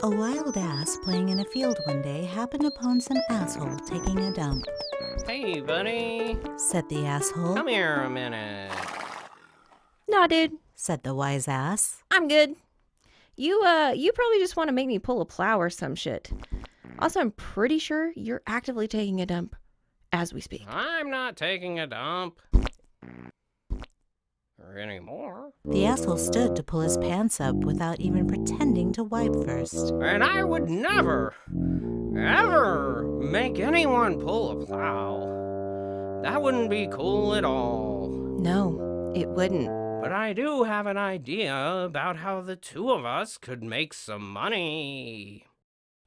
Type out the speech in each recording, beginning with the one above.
A wild ass playing in a field one day happened upon some asshole taking a dump. Hey, buddy. Said the asshole. Come here a minute. Nah, dude. Said the wise ass. I'm good. You probably just want to make me pull a plow or some shit. Also, I'm pretty sure you're actively taking a dump as we speak. I'm not taking a dump. Or anymore. The asshole stood to pull his pants up without even pretending to wipe first. And I would never, ever make anyone pull a plow. That wouldn't be cool at all. No, it wouldn't. But I do have an idea about how the two of us could make some money.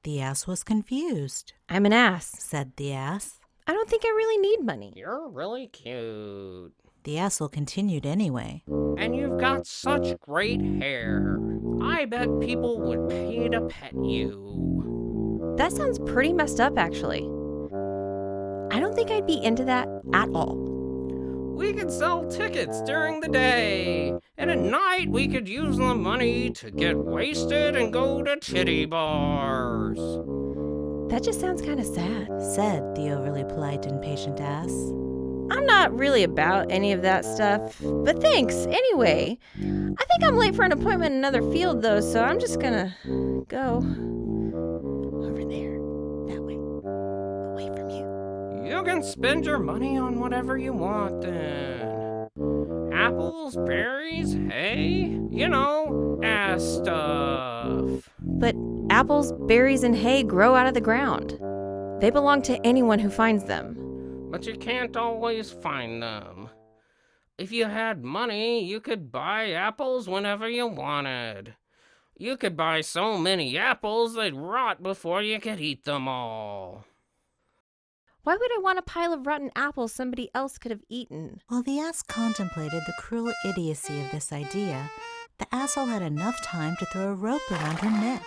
The ass was confused. I'm an ass. Said the ass. I don't think I really need money. You're really cute. The asshole continued anyway. And you've got such great hair. I bet people would pay to pet you. That sounds pretty messed up, actually. I don't think I'd be into that at all. We could sell tickets during the day, and at night we could use the money to get wasted and go to titty bars. That just sounds kind of sad. Said the overly polite and patient ass. I'm not really about any of that stuff, but thanks anyway. I think I'm late for an appointment in another field though, so I'm just gonna go over there, that way, away from you. You can spend your money on whatever you want then. Apples, berries, hay, you know, ass stuff. But apples, berries, and hay grow out of the ground. They belong to anyone who finds them. But you can't always find them. If you had money, you could buy apples whenever you wanted. You could buy so many apples they'd rot before you could eat them all. Why would I want a pile of rotten apples somebody else could have eaten? While the ass contemplated the cruel idiocy of this idea, the asshole had enough time to throw a rope around her neck.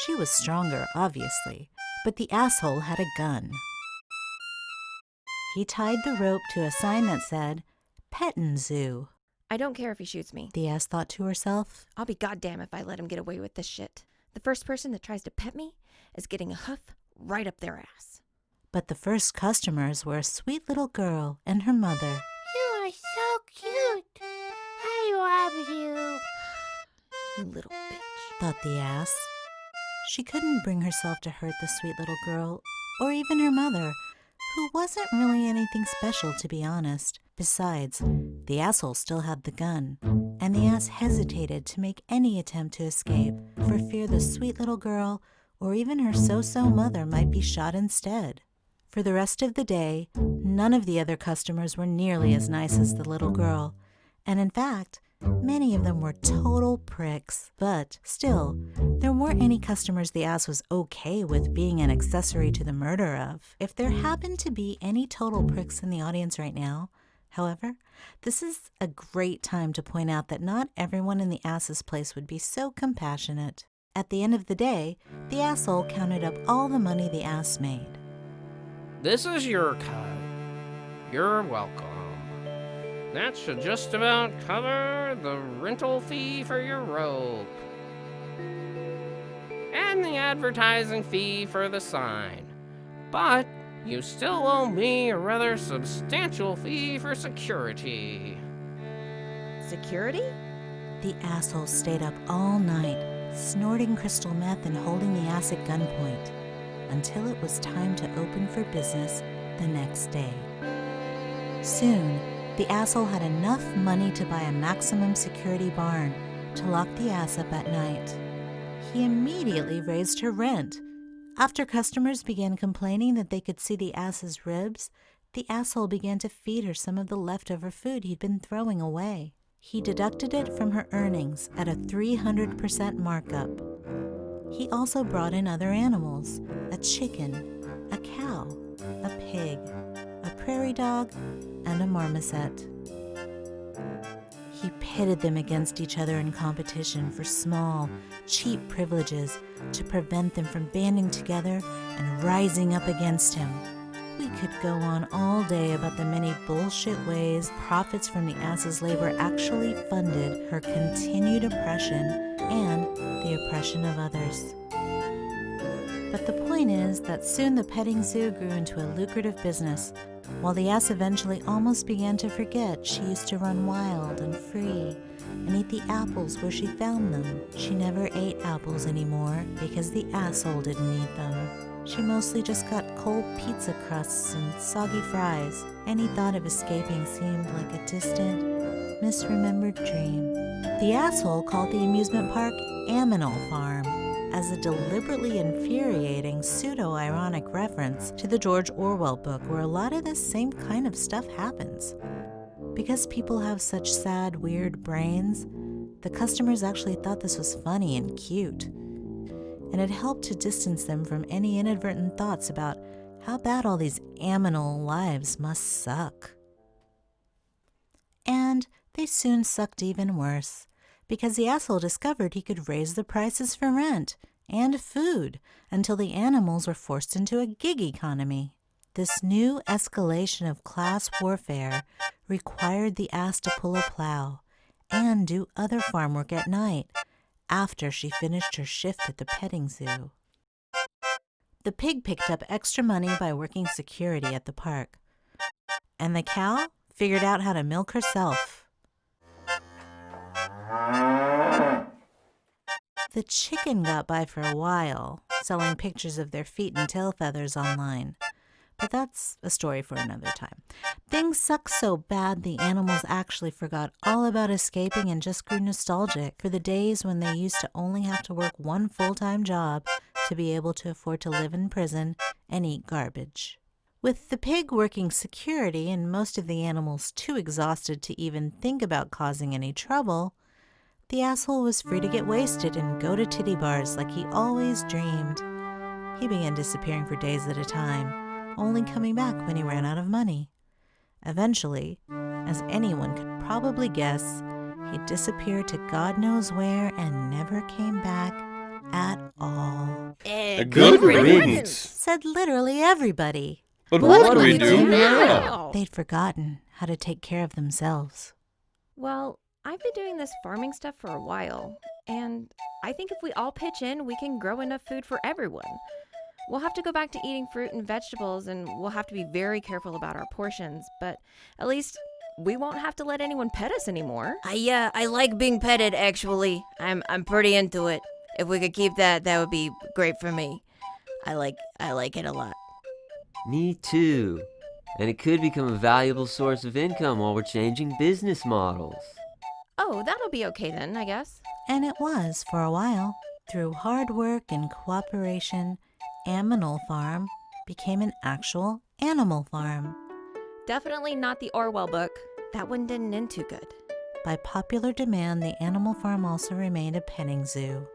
She was stronger, obviously, but the asshole had a gun. He tied the rope to a sign that said, Pettin' Zoo. I don't care if he shoots me. The ass thought to herself. I'll be goddamn if I let him get away with this shit. The first person that tries to pet me is getting a hoof right up their ass. But the first customers were a sweet little girl and her mother. You are so cute. I love you. You little bitch. Thought the ass. She couldn't bring herself to hurt the sweet little girl, or even her mother, who wasn't really anything special, to be honest. Besides, the asshole still had the gun, and the ass hesitated to make any attempt to escape for fear the sweet little girl or even her so-so mother might be shot instead. For the rest of the day, none of the other customers were nearly as nice as the little girl, and in fact, many of them were total pricks. But still, there weren't any customers the ass was okay with being an accessory to the murder of. If there happened to be any total pricks in the audience right now, however, this is a great time to point out that not everyone in the ass's place would be so compassionate. At the end of the day, the asshole counted up all the money the ass made. This is your cut. You're welcome. That should just about cover the rental fee for your rope. And the advertising fee for the sign. But you still owe me a rather substantial fee for security. Security? The asshole stayed up all night, snorting crystal meth and holding the ass at gunpoint, until it was time to open for business the next day. Soon, the asshole had enough money to buy a maximum security barn to lock the ass up at night. He immediately raised her rent. After customers began complaining that they could see the ass's ribs, the asshole began to feed her some of the leftover food he'd been throwing away. He deducted it from her earnings at a 300% markup. He also brought in other animals, a chicken, a cow, a pig, a prairie dog, and a marmoset. He pitted them against each other in competition for small, cheap privileges to prevent them from banding together and rising up against him. We could go on all day about the many bullshit ways profits from the ass's labor actually funded her continued oppression and the oppression of others. But the point is that soon the petting zoo grew into a lucrative business, while the ass eventually almost began to forget she used to run wild and free and eat the apples where she found them. She never ate apples anymore because the asshole didn't eat them. She mostly just got cold pizza crusts and soggy fries. Any thought of escaping seemed like a distant, misremembered dream. The asshole called the amusement park Aminal Farm as a deliberately infuriating, pseudo-ironic reference to the George Orwell book where a lot of this same kind of stuff happens. Because people have such sad, weird brains, the customers actually thought this was funny and cute. And it helped to distance them from any inadvertent thoughts about how bad all these aminal lives must suck. And they soon sucked even worse, because the asshole discovered he could raise the prices for rent and food until the animals were forced into a gig economy. This new escalation of class warfare required the ass to pull a plow and do other farm work at night after she finished her shift at the petting zoo. The pig picked up extra money by working security at the park, and the cow figured out how to milk herself. The chicken got by for a while, selling pictures of their feet and tail feathers online. But that's a story for another time. Things sucked so bad the animals actually forgot all about escaping and just grew nostalgic for the days when they used to only have to work one full-time job to be able to afford to live in prison and eat garbage. With the pig working security and most of the animals too exhausted to even think about causing any trouble, the asshole was free to get wasted and go to titty bars like he always dreamed. He began disappearing for days at a time, only coming back when he ran out of money. Eventually, as anyone could probably guess, he disappeared to God knows where and never came back at all. A good riddance, Said literally everybody. But what do we do now? They'd forgotten how to take care of themselves. Well, I've been doing this farming stuff for a while, and I think if we all pitch in, we can grow enough food for everyone. We'll have to go back to eating fruit and vegetables, and we'll have to be very careful about our portions, but at least we won't have to let anyone pet us anymore. I like being petted, actually. I'm pretty into it. If we could keep that, that would be great for me. I like it a lot. Me too. And it could become a valuable source of income while we're changing business models. Oh, that'll be okay then, I guess. And it was for a while. Through hard work and cooperation, Aminal Farm became an actual animal farm. Definitely not the Orwell book. That one didn't end too good. By popular demand, the animal farm also remained a petting zoo.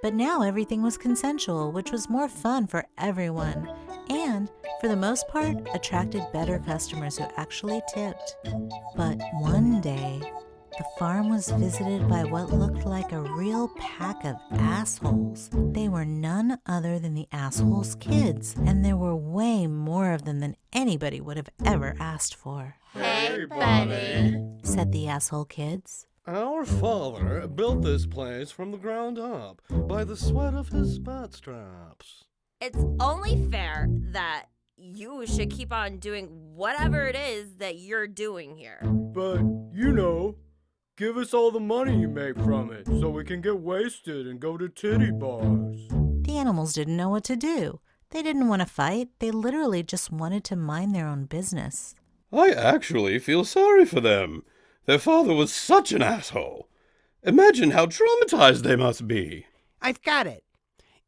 But now everything was consensual, which was more fun for everyone, and, for the most part, attracted better customers who actually tipped. But one day, the farm was visited by what looked like a real pack of assholes. They were none other than the assholes' kids, and there were way more of them than anybody would have ever asked for. Hey, buddy. Said the asshole kids. Our father built this place from the ground up by the sweat of his bootstraps. It's only fair that you should keep on doing whatever it is that you're doing here. But, you know, give us all the money you make from it so we can get wasted and go to titty bars. The animals didn't know what to do. They didn't want to fight. They literally just wanted to mind their own business. I actually feel sorry for them. Their father was such an asshole. Imagine how traumatized they must be. I've got it.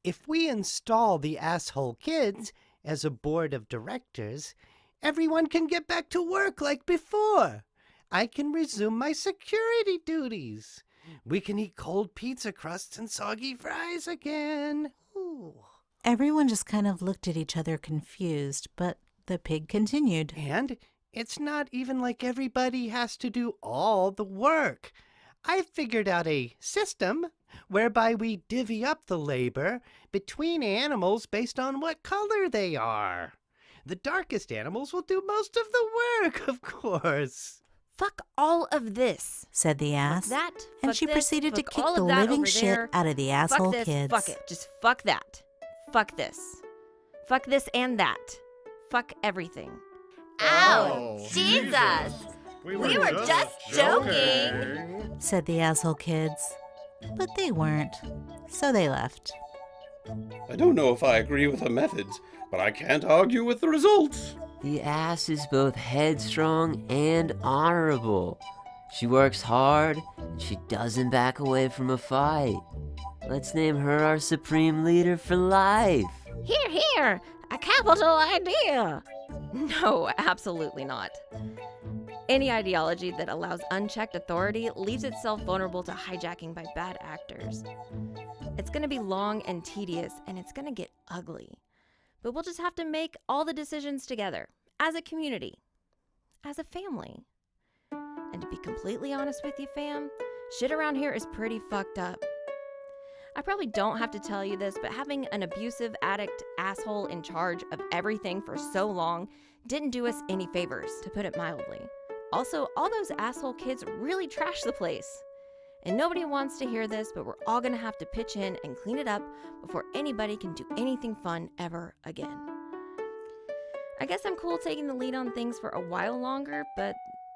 If we install the asshole kids as a board of directors, everyone can get back to work like before. I can resume my security duties. We can eat cold pizza crusts and soggy fries again. Ooh. Everyone just kind of looked at each other confused, but the pig continued. And it's not even like everybody has to do all the work. I figured out a system whereby we divvy up the labor between animals based on what color they are. The darkest animals will do most of the work, of course. Fuck all of this. said the Fuck ass. that. And fuck she this, proceeded to fuck kick all the of that living over shit there. out of the asshole Fuck this, kids. fuck it. Just fuck that. Fuck this. Fuck this and that. Fuck everything. Ow, Jesus! We were just joking. Said the asshole kids. But they weren't, so they left. I don't know if I agree with her methods, but I can't argue with the results. The ass is both headstrong and honorable. She works hard, and she doesn't back away from a fight. Let's name her our supreme leader for life. Here, here! A capital idea! No, absolutely not. Any ideology that allows unchecked authority leaves itself vulnerable to hijacking by bad actors. It's going to be long and tedious, and it's going to get ugly. But we'll just have to make all the decisions together, as a community, as a family. And to be completely honest with you, fam, shit around here is pretty fucked up. I probably don't have to tell you this, but having an abusive addict asshole in charge of everything for so long didn't do us any favors, to put it mildly. Also, all those asshole kids really trashed the place. And nobody wants to hear this, but we're all gonna have to pitch in and clean it up before anybody can do anything fun ever again. I guess I'm cool taking the lead on things for a while longer, but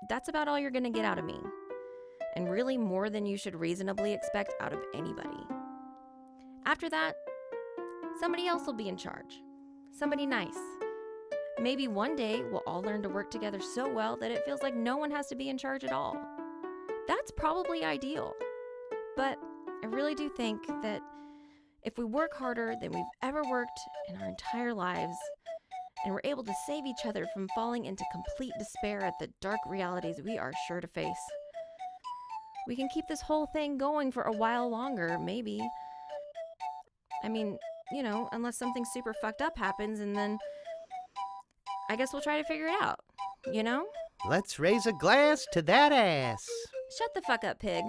that's about all you're gonna get out of me. And really more than you should reasonably expect out of anybody. After that, somebody else will be in charge. Somebody nice. Maybe one day we'll all learn to work together so well that it feels like no one has to be in charge at all. That's probably ideal. But I really do think that if we work harder than we've ever worked in our entire lives, and we're able to save each other from falling into complete despair at the dark realities we are sure to face, we can keep this whole thing going for a while longer, maybe. I mean, you know, unless something super fucked up happens, and then I guess we'll try to figure it out, you know? Let's raise a glass to that ass. Shut the fuck up, pig.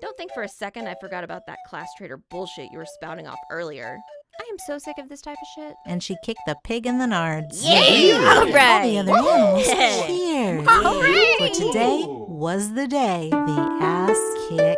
Don't think for a second I forgot about that class traitor bullshit you were spouting off earlier. I am so sick of this type of shit. And she kicked the pig in the nards. Yeah! All right! All the other animals cheered. Hooray! For today was the day the ass kick